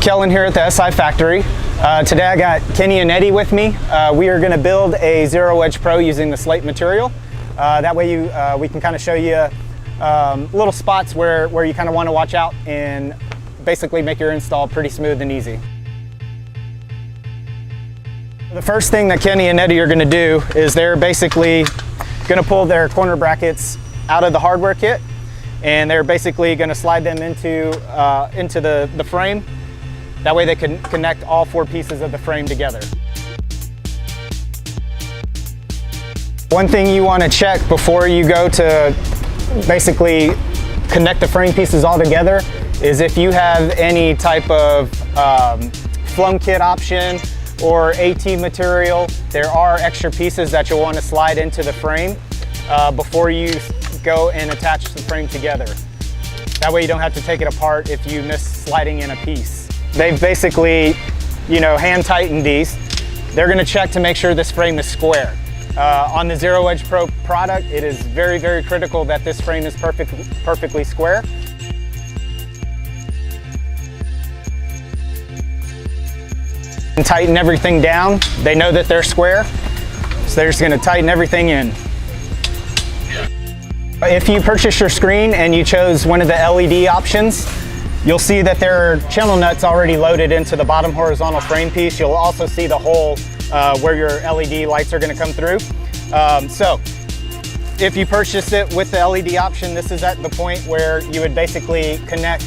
Kellen here at the SI Factory. Today I got Kenny and Eddie with me. We are going to build a Zero Wedge Pro using the Slate material. That way we can kind of show you little spots where you kind of want to watch out and basically make your install pretty smooth and easy. The first thing that Kenny and Eddie are going to do is they're basically going to pull their corner brackets out of the hardware kit, and they're basically going to slide them into the frame. That way they can connect all four pieces of the frame together. One thing you want to check before you go to basically connect the frame pieces all together is if you have any type of flown kit option or AT material. There are extra pieces that you'll want to slide into the frame before you go and attach the frame together. That way you don't have to take it apart if you miss sliding in a piece. They've basically, hand tightened these. They're going to check to make sure this frame is square. On the Zero Wedge Pro product, it is very, very critical that this frame is perfectly square. And tighten everything down. They know that they're square, so they're just going to tighten everything in. If you purchase your screen and you chose one of the LED options, you'll see that there are channel nuts already loaded into the bottom horizontal frame piece. You'll also see the hole where your LED lights are going to come through. So if you purchase it with the LED option, this is at the point where you would basically connect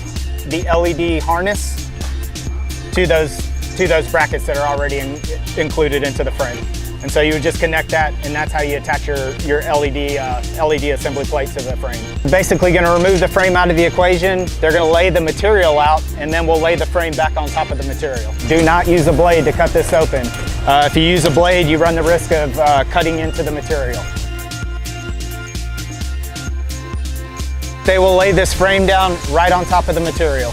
the LED harness to those brackets that are already included into the frame. And so you would just connect that, and that's how you attach your LED assembly plate to the frame. Basically going to remove the frame out of the equation. They're going to lay the material out, and then we'll lay the frame back on top of the material. Do not use a blade to cut this open. If you use a blade, you run the risk of cutting into the material. They will lay this frame down right on top of the material.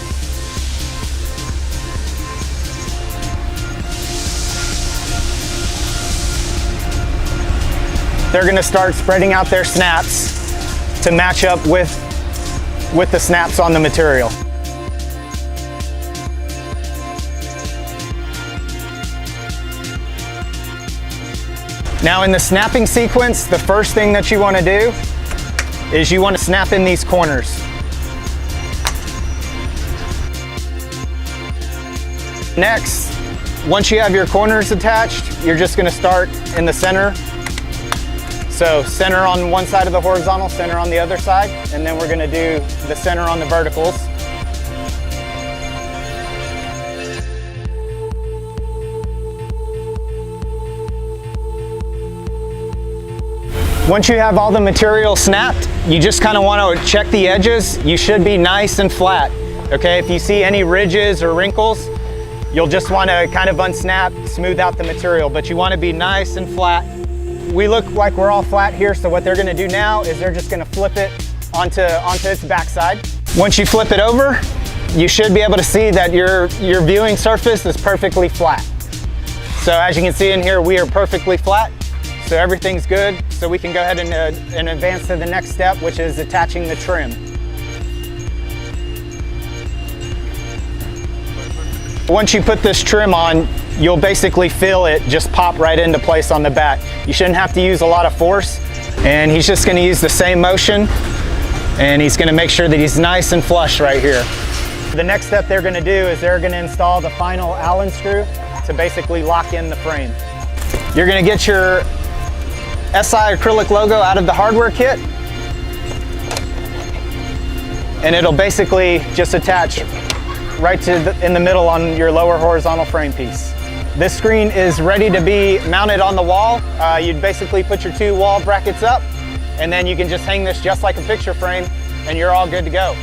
They're going to start spreading out their snaps to match up with the snaps on the material. Now in the snapping sequence, the first thing that you want to do is you want to snap in these corners. Next, once you have your corners attached, you're just going to start in the center. So center on one side of the horizontal, center on the other side, and then we're going to do the center on the verticals. Once you have all the material snapped, you just kind of want to check the edges. You should be nice and flat. Okay, if you see any ridges or wrinkles, you'll just want to kind of unsnap, smooth out the material, but you want to be nice and flat. We look like we're all flat here, so what they're going to do now is they're just going to flip it onto its backside. Once you flip it over, you should be able to see that your viewing surface is perfectly flat. So as you can see in here, we are perfectly flat, so everything's good. So we can go ahead and advance to the next step, which is attaching the trim. Once you put this trim on, you'll basically feel it just pop right into place on the back. You shouldn't have to use a lot of force, and he's just going to use the same motion, and he's going to make sure that he's nice and flush right here. The next step they're going to do is they're going to install the final Allen screw to basically lock in the frame. You're going to get your SI acrylic logo out of the hardware kit, and it'll basically just attach right in the middle on your lower horizontal frame piece. This screen is ready to be mounted on the wall. You'd basically put your two wall brackets up, and then you can just hang this just like a picture frame, and you're all good to go.